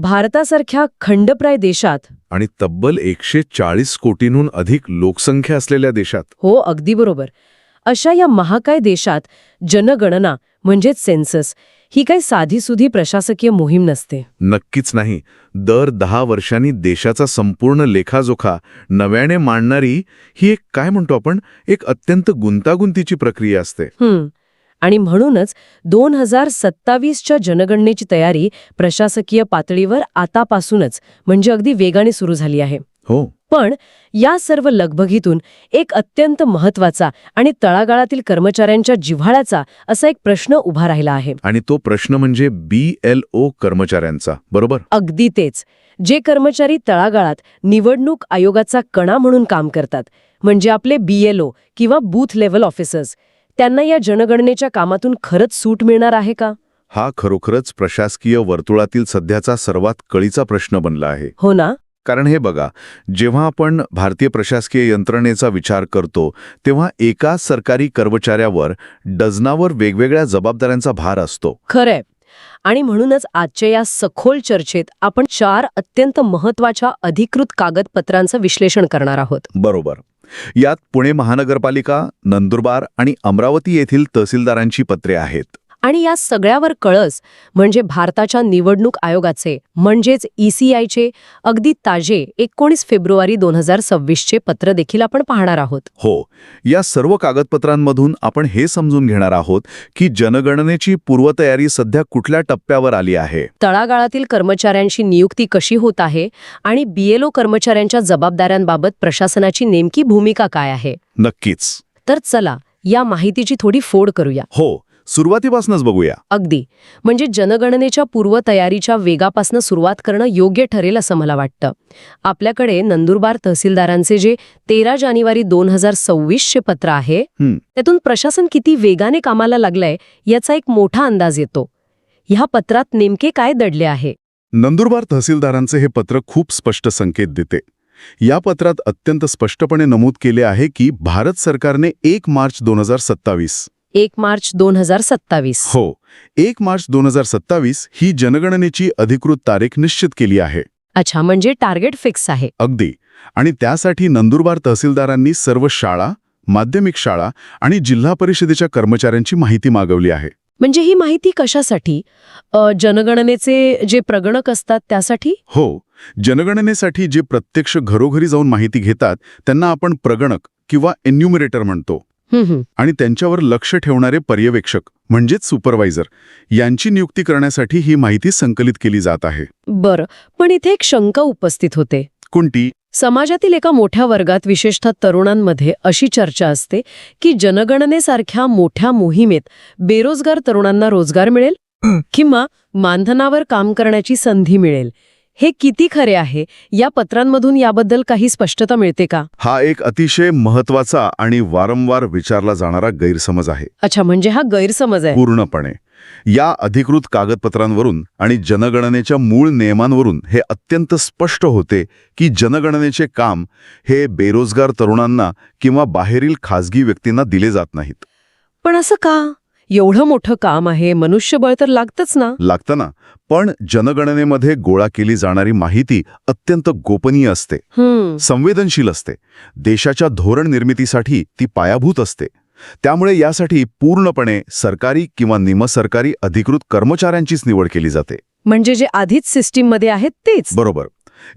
भारतासारख्या खंडप्राय देशात आणि तब्बल 140 कोटींहून अधिक लोकसंख्या असलेल्या देशात. हो, अगदी बरोबर. अशा या महाकाय देशात जनगणना म्हणजेच सेन्सस ही काही साधीसुधी प्रशासकीय मोहीम नसते. नक्कीच नाही. दर 10 वर्षांनी देशाचा संपूर्ण लेखाजोखा नव्याने मांडणारी ही एक काय म्हणतो आपण एक अत्यंत गुंतागुंतीची प्रक्रिया असते. आणि म्हणूनच 2027च्या जनगणनेची तयारी प्रशासकीय पातळीवर आतापासूनच म्हणजे अगदी वेगाने सुरू झाली आहे. हो. पण या सर्व लगबगीतून एक अत्यंत महत्वाचा आणि तळागाळातील कर्मचाऱ्यांच्या जिव्हाळ्याचा असा एक प्रश्न उभा राहिला आहे. आणि तो प्रश्न म्हणजे BLO कर्मचाऱ्यांचा. बरोबर. अगदी तेच. जे कर्मचारी तळागाळात निवडणूक आयोगाचा कणा म्हणून काम करतात, म्हणजे आपले BLO किंवा बूथ लेव्हल ऑफिसर्स, त्यांना या जनगणनेच्या कामातून खरंच सूट मिळणार आहे का? हा खरोखरच प्रशासकीय वर्तुळातील सध्याचा सर्वात कळीचा प्रश्न बनला आहे. हो ना. कारण हे बघा, जेव्हा आपण भारतीय प्रशासकीय यंत्रणेचा विचार करतो तेव्हा एकाच सरकारी कर्मचाऱ्यावर डझनावर वेगवेगळ्या जबाबदाऱ्यांचा भार असतो. खरंय. आणि म्हणूनच आजच्या या सखोल चर्चेत आपण 4 अत्यंत महत्वाच्या अधिकृत कागदपत्रांचं विश्लेषण करणार आहोत. बरोबर. यात पुणे महानगरपालिका, नंदुरबार आणि अमरावती येथील तहसीलदारांची पत्रे आहेत. आणि या सगळ्यावर कळस म्हणजे भारताच्या निवडणूक आयोगाचे म्हणजेच ECIचे अगदी ताजे 19 फेब्रुवारी 2026चे पत्र देखील आपण पाहणार आहोत. हो. या सर्व कागदपत्रांमधून आपण हे समजून घेणार आहोत की जनगणनेची पूर्वतयारी सध्या कुठल्या टप्प्यावर आली आहे, तळागाळातील कर्मचाऱ्यांची नियुक्ती कशी होत आहे आणि BLO कर्मचाऱ्यांच्या जबाबदाऱ्यांबाबत प्रशासनाची नेमकी भूमिका काय आहे. नक्कीच. तर चला या माहितीची थोडी फोड करूया. हो, सुरुवातीपासूनच बघूया. अगदी. म्हणजे जनगणनेच्या पूर्वतयारीच्या वेगापासून सुरुवात करणं योग्य ठरेल असं मला वाटतं. आपल्याकडे नंदुरबार तहसीलदारांचे जे 13 जानेवारी 2026चे पत्र आहे, त्यातून प्रशासन किती वेगाने कामाला लागलंय याचा एक मोठा अंदाज येतो. ह्या पत्रात नेमके काय दडले आहे? नंदुरबार तहसीलदारांचे हे पत्र खूप स्पष्ट संकेत देते. या पत्रात अत्यंत स्पष्टपणे नमूद केले आहे की भारत सरकारने 1 मार्च 2027 1 मार्च 2027 हो, 1 मार्च 2027 ही जनगणनेची अधिकृत तारीख निश्चित केली आहे. अच्छा, म्हणजे टार्गेट फिक्स आहे. अगदी. आणि त्यासाठी नंदुरबार तहसीलदारांनी सर्व शाळा, माध्यमिक शाळा आणि जिल्हा परिषदेच्या कर्मचाऱ्यांची माहिती मागवली आहे. म्हणजे ही माहिती कशासाठी? जनगणनेचे जे प्रगणक असतात त्यासाठी? हो. जनगणनेसाठी जे प्रत्यक्ष घरोघरी जाऊन माहिती घेतात त्यांना आपण प्रगणक किंवा एन्युमरेटर म्हणतो. आणि त्यांच्यावर लक्ष ठेवणारे पर्यवेक्षक म्हणजेच सुपरवायझर यांची नियुक्ती करण्यासाठी ही माहिती संकलित केली जात आहे. बरं, पण इथे एक शंका उपस्थित होते. कोणती? समाजातील एका मोठ्या वर्गात, विशेषतः तरुणांमध्ये अशी चर्चा असते की जनगणनेसारख्या मोठ्या मोहिमेत बेरोजगार तरुणांना रोजगार मिळेल किंवा मानधनावर काम करण्याची संधी मिळेल. हे किती खरे आहे? या पत्रांमधून याबद्दल काही स्पष्टता मिळते का? हा एक अतिशय महत्वाचा आणि वारंवार विचारला जाणारा गैरसमज आहे. अच्छा, म्हणजे हा गैरसमज आहे. पूर्णपणे. या अधिकृत कागदपत्रांवरून आणि जनगणनेच्या मूळ नियमांवरून हे अत्यंत स्पष्ट होते की जनगणनेचे काम हे बेरोजगार तरुणांना किंवा बाहेरील खासगी व्यक्तींना दिले जात नाहीत. पण असं का? एवढं मोठं काम आहे, मनुष्यबळ तर लागतंच ना? लागतं ना. पण जनगणनेमध्ये गोळा केली जाणारी माहिती अत्यंत गोपनीय असते, संवेदनशील असते. देशाच्या धोरण निर्मितीसाठी ती पायाभूत असते. त्यामुळे यासाठी पूर्णपणे सरकारी किंवा निमसरकारी अधिकृत कर्मचाऱ्यांचीच निवड केली जाते. म्हणजे जे आधीच सिस्टीममध्ये आहेत तेच? बरोबर.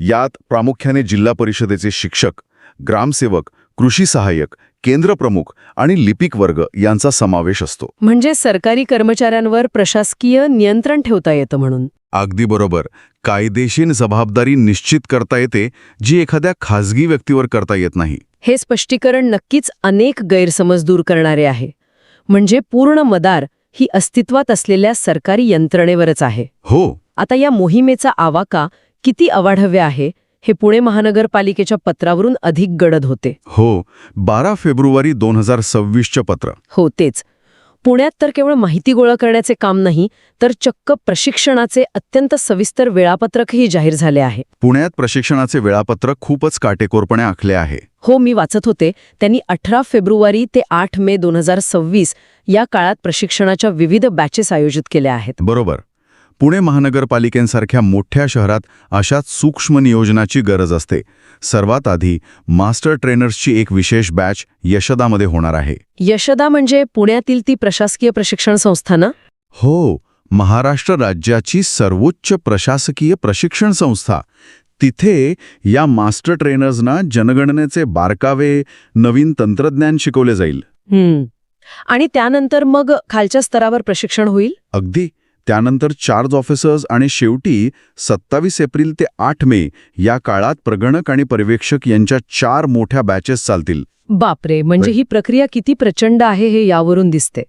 यात प्रामुख्याने जिल्हा परिषदेचे शिक्षक, ग्रामसेवक, कृषी सहाय्यक, केंद्र प्रमुख आणि लिपिक वर्ग यांचा समावेश असतो. म्हणजे सरकारी कर्मचाऱ्यांवर प्रशासकीय नियंत्रण ठेवता येतं म्हणून. अगदी बरोबर. कायदेशीर जबाबदारी निश्चित करता येते जी एखाद्या खासगी व्यक्तीवर करता येत नाही. हे स्पष्टीकरण नक्कीच अनेक गैरसमज दूर करणारे आहे. म्हणजे पूर्ण मदार ही अस्तित्वात असलेल्या सरकारी यंत्रणेवरच आहे. हो. आता या मोहिमेचा आवाका किती अवाढव्य आहे हे पुणे महानगरपालिकेच्या पत्रावरून अधिक गडद होते. हो. 12 फेब्रुवारी 2026चे पत्र. हो, तेच. पुण्यात तर केवळ माहिती गोळा करण्याचे काम नाही, तर चक्क प्रशिक्षणाचे अत्यंत सविस्तर वेळापत्रकही जाहीर झाले आहे. पुण्यात प्रशिक्षणाचे वेळापत्रक खूपच काटेकोरपणे आखले आहे. हो, मी वाचत होते. त्यांनी 18 फेब्रुवारी ते 8 मे 2026 या काळात प्रशिक्षणाच्या विविध बॅचेस आयोजित केल्या आहेत. बरोबर. पुणे महानगरपालिकेसारख्या मोठ्या शहरात अशाच सूक्ष्म नियोजनाची गरज असते. सर्वात आधी मास्टर ट्रेनर्सची एक विशेष बॅच यशदामध्ये होणार आहे. यशदा म्हणजे पुण्यातील ती प्रशासकीय प्रशिक्षण संस्था ना? हो, महाराष्ट्र राज्याची सर्वोच्च प्रशासकीय प्रशिक्षण संस्था. तिथे या मास्टर ट्रेनर्सना जनगणनेचे बारकावे, नवीन तंत्रज्ञान शिकवले जाईल. आणि त्यानंतर मग खालच्या स्तरावर प्रशिक्षण होईल? अगदी. त्यानंतर चार्ज ऑफिसर्स आणि शेवटी 27 एप्रिल ते 8 मे या काळात प्रगणक आणि पर्यवेक्षक यांच्या 4 मोठ्या बॅचेस चालतील. बापरे, म्हणजे ही प्रक्रिया किती प्रचंड आहे हे यावरून दिसते.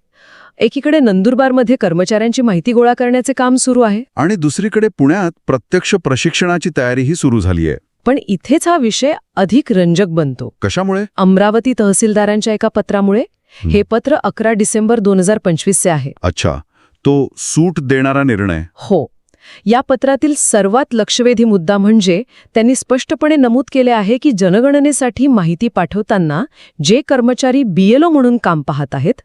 एकीकडे नंदुरबारमध्ये कर्मचाऱ्यांची माहिती गोळा करण्याचे काम सुरू आहे आणि दुसरीकडे पुण्यात प्रत्यक्ष प्रशिक्षणाची तयारीही सुरू झाली आहे. पण इथेच हा विषय अधिक रंजक बनतो. कशामुळे? अमरावती तहसीलदारांच्या एका पत्रामुळे. हे पत्र 11 डिसेंबर 2025 चे आहे. अच्छा, तो सूट देणारा निर्णय. हो. या पत्रातील सर्वात लक्षवेधी मुद्दा म्हणजे त्यांनी स्पष्टपणे नमूद केले आहे की जनगणनेसाठी माहिती पाठवताना जे कर्मचारी BLO म्हणून काम पाहत आहेत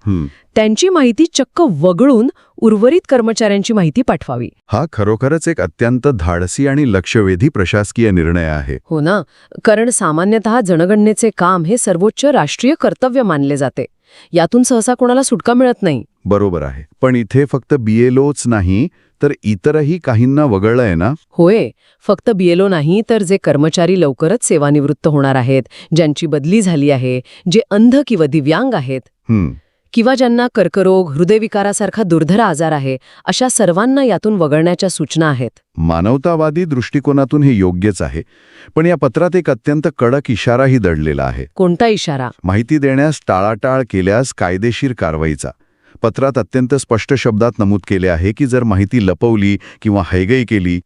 त्यांची माहिती चक्क वगळून उर्वरित कर्मचाऱ्यांची माहिती पाठवावी. हा खरोखरच एक अत्यंत धाडसी आणि लक्षवेधी प्रशासकीय निर्णय आहे. हो ना, कारण सामान्यतः जनगणनेचे काम हे सर्वोच्च राष्ट्रीय कर्तव्य मानले जाते. यातून सहसा कोणाला सुटका मिळत नाही. बरोबर आहे. पण इथे फक्त BLOच नाही तर इतरही काहींना वगळलंय ना? होय, फक्त BLO नाही तर जे कर्मचारी लवकरच सेवानिवृत्त होणार आहेत, ज्यांची बदली झाली आहे, जे अंध किंवा दिव्यांग आहेत, किंवा ज्यांना कर्करोग, हृदयविकारासारखा दुर्धर आजार आहे, अशा सर्वांना यातून वगळण्याच्या सूचना आहेत. मानवतावादी दृष्टिकोनातून हे योग्यच आहे. पण या पत्रात एक अत्यंत कडक इशाराही दडलेला आहे. कोणता इशारा? माहिती देण्यास टाळाटाळ केल्यास कायदेशीर कारवाईचा. पत्रात अत्यंत स्पष्ट शब्दात नमूद केले आहे की जर माहिती लपवली किंवा हैगई केली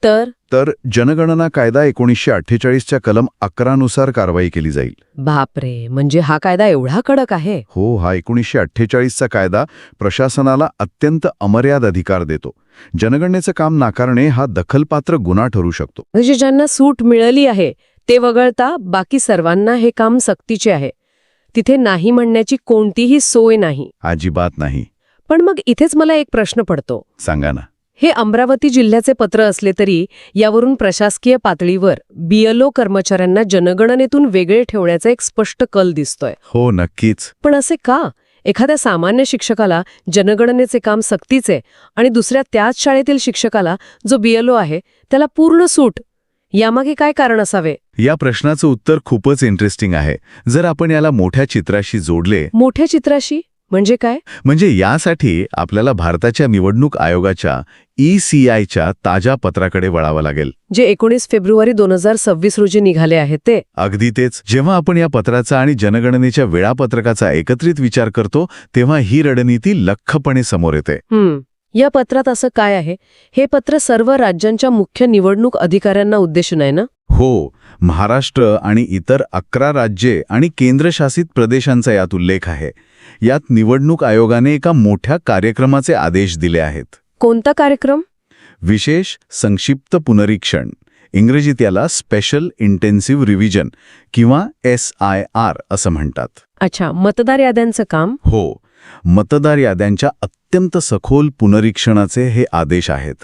तर जनगणना कायदा 1948च्या कलम 11 नुसार कारवाई केली जाईल. बापरे, म्हणजे हा कायदा एवढा कडक आहे? हो, हा 1948चा कायदा प्रशासनाला अत्यंत अमर्याद अधिकार देतो. जनगणनेचं काम नाकारणे हा दखलपात्र गुन्हा ठरू शकतो. म्हणजे ज्यांना सूट मिळाली आहे ते वगळता बाकी सर्वांना हे काम सक्तीचे आहे. तिथे नाही म्हणण्याची कोणतीही सोय नाही. अजिबात नाही. पण मग इथेच मला एक प्रश्न पडतो. सांगा ना. हे अमरावती जिल्ह्याचे पत्र असले तरी यावरून प्रशासकीय पातळीवर BLO कर्मचाऱ्यांना जनगणनेतून वेगळे ठेवण्याचा एक स्पष्ट कल दिसतोय. हो, नक्कीच. पण असे का? एखाद्या सामान्य शिक्षकाला जनगणनेचे काम सक्तीचे आणि दुसऱ्या त्याच शाळेतील शिक्षकाला जो BLO आहे त्याला पूर्ण सूट. यामागे काय कारण असावे? या प्रश्नाचं उत्तर खूपच इंटरेस्टिंग आहे. जर आपण याला मोठ्या चित्राशी जोडले. मोठ्या चित्राशी म्हणजे काय? म्हणजे यासाठी आपल्याला भारताच्या निवडणूक आयोगाच्या ECIच्या ताज्या पत्राकडे वळावं लागेल, जे 19 फेब्रुवारी 2026 रोजी निघाले आहे ते. अगदी तेच. जेव्हा आपण या पत्राचा आणि जनगणनेच्या वेळापत्रकाचा एकत्रित विचार करतो तेव्हा ही रणनीती लख्खपणे समोर येते. या पत्रात असं काय आहे? हे पत्र सर्व राज्यांच्या मुख्य निवडणूक अधिकाऱ्यांना उद्देशून आहे ना? हो, महाराष्ट्र आणि इतर 11 राज्ये आणि केंद्रशासित प्रदेशांचा यात उल्लेख आहे. यात निवडणूक आयोगाने एका मोठ्या कार्यक्रमाचे आदेश दिले आहेत. कोणता कार्यक्रम? विशेष संक्षिप्त पुनरीक्षण. इंग्रजीत याला स्पेशल इंटेन्सिव्ह रिव्हिजन किंवा SIR असं म्हणतात. अच्छा, मतदार याद्यांचं काम? हो, मतदार याद्यांच्या अत्यंत सखोल पुनरीक्षणाचे हे आदेश आहेत.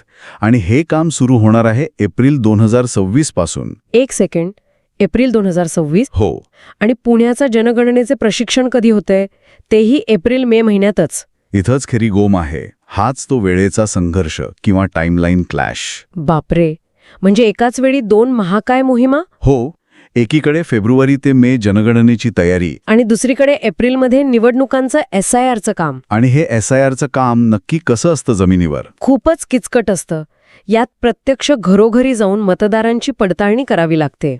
आणि हे काम सुरू होणार आहे एप्रिल 2026 पासून. एक सेकंड, एप्रिल 2026? हो. आणि पुण्याचा जनगणनेचे प्रशिक्षण कधी होतंय? तेही एप्रिल-मे महिन्यातच. इथंच खरी गोम आहे. हाच तो वेळेचा संघर्ष किंवा टाइमलाईन क्लॅश. बापरे, म्हणजे एकाच वेळी 2 महाकाय मोहिमा? हो, एकीकडे फेब्रुवारी ते मे जनगणनेची तयारी आणि दुसरीकडे एप्रिलमध्ये निवडणुकांचं SIRचं काम. आणि हे SIRचं काम नक्की कसं असतं जमिनीवर? खूपच किचकट असतं. यात प्रत्यक्ष घरोघरी जाऊन मतदारांची पडताळणी करावी लागते.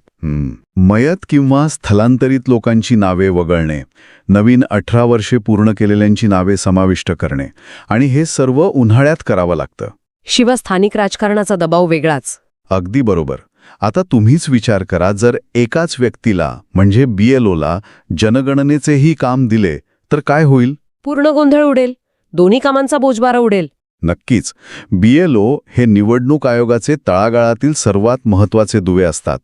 मयत किंवा स्थलांतरित लोकांची नावे वगळणे, नवीन 18 वर्षे पूर्ण केलेल्यांची नावे समाविष्ट करणे आणि हे सर्व उन्हाळ्यात करावं लागतं. शिवाय स्थानिक राजकारणाचा दबाव वेगळाच. अगदी बरोबर. आता तुम्हीच विचार करा, जर एकाच व्यक्तीला म्हणजे BLOला जनगणनेचेही काम दिले तर काय होईल? पूर्ण गोंधळ उडेल. दोन्ही कामांचा बोजबारा उडेल. नक्कीच. BLO हे निवडणूक आयोगाचे तळागाळातील सर्वात महत्त्वाचे दुवे असतात.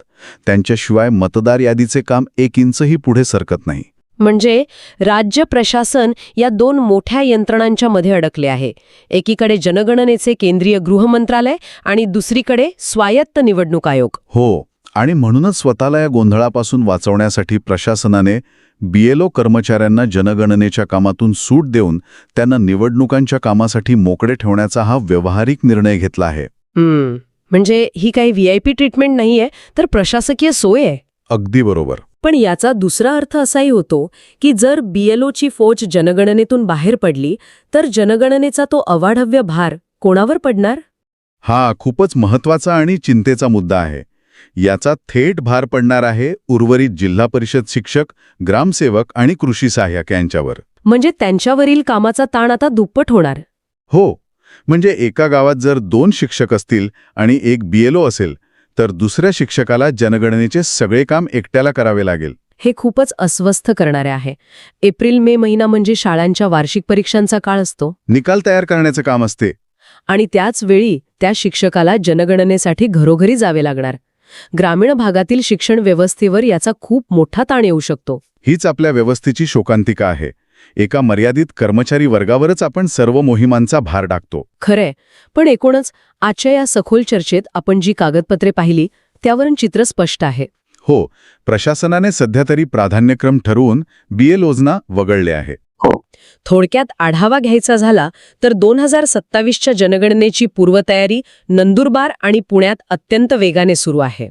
त्यांच्याशिवाय मतदार यादीचे काम 1 इंचही पुढे सरकत नाही. म्हणजे राज्य प्रशासन या दोन मोठ्या यंत्रणांच्या मध्ये अडकले आहे. एकीकडे जनगणनेचे केंद्रीय गृह मंत्रालय आणि दुसरीकडे स्वायत्त निवडणूक आयोग. हो, आणि म्हणूनच स्वतःला या गोंधळापासून वाचवण्यासाठी प्रशासनाने BLO कर्मचाऱ्यांना जनगणनेच्या कामातून सूट देऊन त्यांना निवडणुकांच्या कामासाठी मोकळे ठेवण्याचा हा व्यावहारिक निर्णय घेतला आहे. म्हणजे ही काही VIP ट्रीटमेंट नाहीये, तर प्रशासकीय सोय आहे. अगदी बरोबर. पण याचा दुसरा अर्थ असाही होतो की जर BLOची फौज जनगणनेतून बाहेर पडली तर जनगणनेचा तो अवाढव्य भार कोणावर पडणार? हा खूपच महत्वाचा आणि चिंतेचा मुद्दा आहे. याचा थेट भार पडणार आहे उर्वरित जिल्हा परिषद शिक्षक, ग्रामसेवक आणि कृषी सहाय्यक यांच्यावर. म्हणजे त्यांच्यावरील कामाचा ताण आता दुप्पट होणार. हो, म्हणजे एका गावात जर 2 शिक्षक असतील आणि एक BLO असेल तर दुसऱ्या शिक्षकाला जनगणनेचे सगळे काम एकट्याला करावे लागेल. हे खूपच अस्वस्थ करणारे आहे. एप्रिल-मे महिना म्हणजे शाळांच्या वार्षिक परीक्षांचा काळ असतो. निकाल तयार करण्याचं काम असते. आणि त्याच वेळी त्या शिक्षकाला जनगणनेसाठी घरोघरी जावे लागणार. ग्रामीण भागातील शिक्षण व्यवस्थेवर याचा खूप मोठा ताण येऊ शकतो. हीच आपल्या व्यवस्थेची शोकांतिका आहे. एका मर्यादित कर्मचारी वर्गावरच आपण सर्व मोहिमांचा भार टाकतो. खरंय, पण एकूणच आजच्या या सखोल चर्चेत आपण जी कागदपत्रे पाहिली त्यावरून चित्र स्पष्ट आहे. हो, प्रशासनाने सध्या तरी प्राधान्यक्रम ठरवून BLOजना वगळले आहे. थोडक्यात आढावा घ्यायचा झाला तर 2027च्या जनगणनेची पूर्वतयारी नंदुरबार आणि पुण्यात अत्यंत वेगाने सुरू आहे.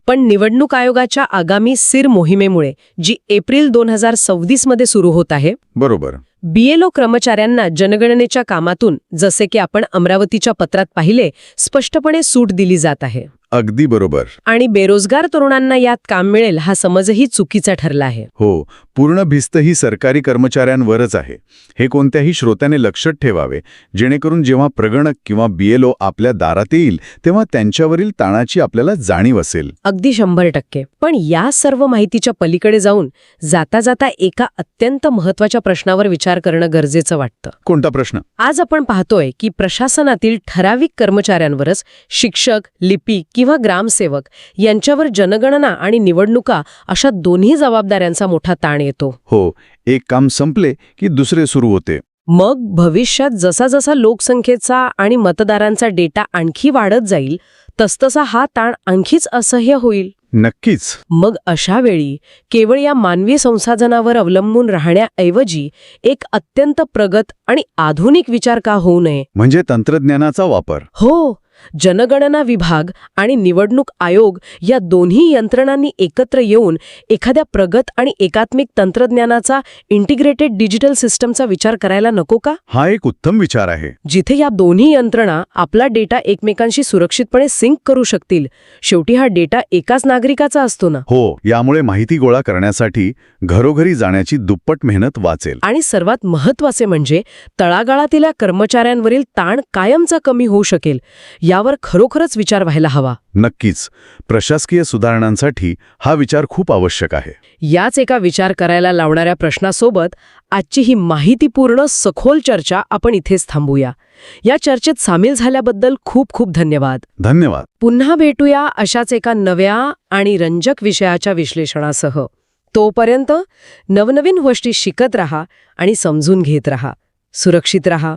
पण निवडणूक आयोगाच्या आगामी सिर मोहिमेमुळे जी एप्रिल 2024 मध्ये सुरू होत आहे, बरोबर, BLO कर्मचाऱ्यांना जनगणनेच्या कामातून, जसे की आपण अमरावतीच्या पत्रात पाहिले, स्पष्टपणे सूट दिली जात आहे. अगदी बरोबर. आणि बेरोजगार तरुणांना यात काम मिळेल हा समजही चुकीचा ठरला आहे. हो, पूर्ण भिस्त ही सरकारी कर्मचाऱ्यांवरच आहे. हे कोणत्याही श्रोत्याने लक्षात ठेवावे, जेणेकरून जेव्हा प्रगणक किंवा BLO आपल्या दारात येईल तेव्हा त्यांच्यावरील ताणाची आपल्याला जाणीव असेल. अगदी 100%. पण या सर्व माहितीच्या पलीकडे जाऊन जाता जाता एका अत्यंत महत्वाच्या प्रश्नावर विचार करणं गरजेचं वाटतं. कोणता प्रश्न? आज आपण पाहतोय की प्रशासनातील ठराविक कर्मचाऱ्यांवरच शिक्षक, लिपिक किंवा ग्रामसेवक यांच्यावर जनगणना आणि निवडणुका अशा दोन्ही जबाबदाऱ्यांचा मोठा ताण येतो. हो, एक काम संपले की दुसरे सुरू होते. मग भविष्यात जसा जसा लोकसंख्येचा आणि मतदारांचा डेटा आणखी वाढत जाईल तसतसा हा ताण आणखीच असह्य होईल. नक्कीच. मग अशा वेळी केवळ या मानवी संसाधनावर अवलंबून राहण्याऐवजी एक अत्यंत प्रगत आणि आधुनिक विचार का होऊ नये? म्हणजे तंत्रज्ञानाचा वापर. हो, जनगणना विभाग आणि निवडणूक आयोग या दोन्ही यंत्रणांनी एकत्र येऊन एखाद्या प्रगत आणि एकात्मिक तंत्रज्ञानाचा इंटिग्रेटेड डिजिटल सिस्टमचा विचार करायला नको का? हा एक उत्तम विचार आहे. जिथे या दोन्ही यंत्रणा आपला डेटा एकमेकांशी सुरक्षितपणे सिंक करू शकतील. शेवटी हा डेटा एकाच नागरिकाचा असतो ना. हो, यामुळे माहिती गोळा करण्यासाठी घरोघरी जाण्याची दुप्पट मेहनत वाचेल. आणि सर्वात महत्त्वाचे म्हणजे तळागाळातील या कर्मचाऱ्यांवरील ताण कायमचा कमी होऊ शकेल. यावर खरोखरच विचार व्हायला हवा. नक्कीच. प्रशासकीय सुधारणांसाठी हा विचार खूप आवश्यक आहे. याच एका विचार करायला लावणाऱ्या प्रश्नासोबत आजची ही माहितीपूर्ण सखोल चर्चा आपण इथेच थांबूया. या चर्चेत सामील झाल्याबद्दल खूप खूप धन्यवाद. धन्यवाद. पुन्हा भेटूया अशाच एका नव्या आणि रंजक विषयाच्या विश्लेषणासह. तोपर्यंत नवनवीन गोष्टी शिकत रहा आणि समजून घेत रहा. सुरक्षित रहा.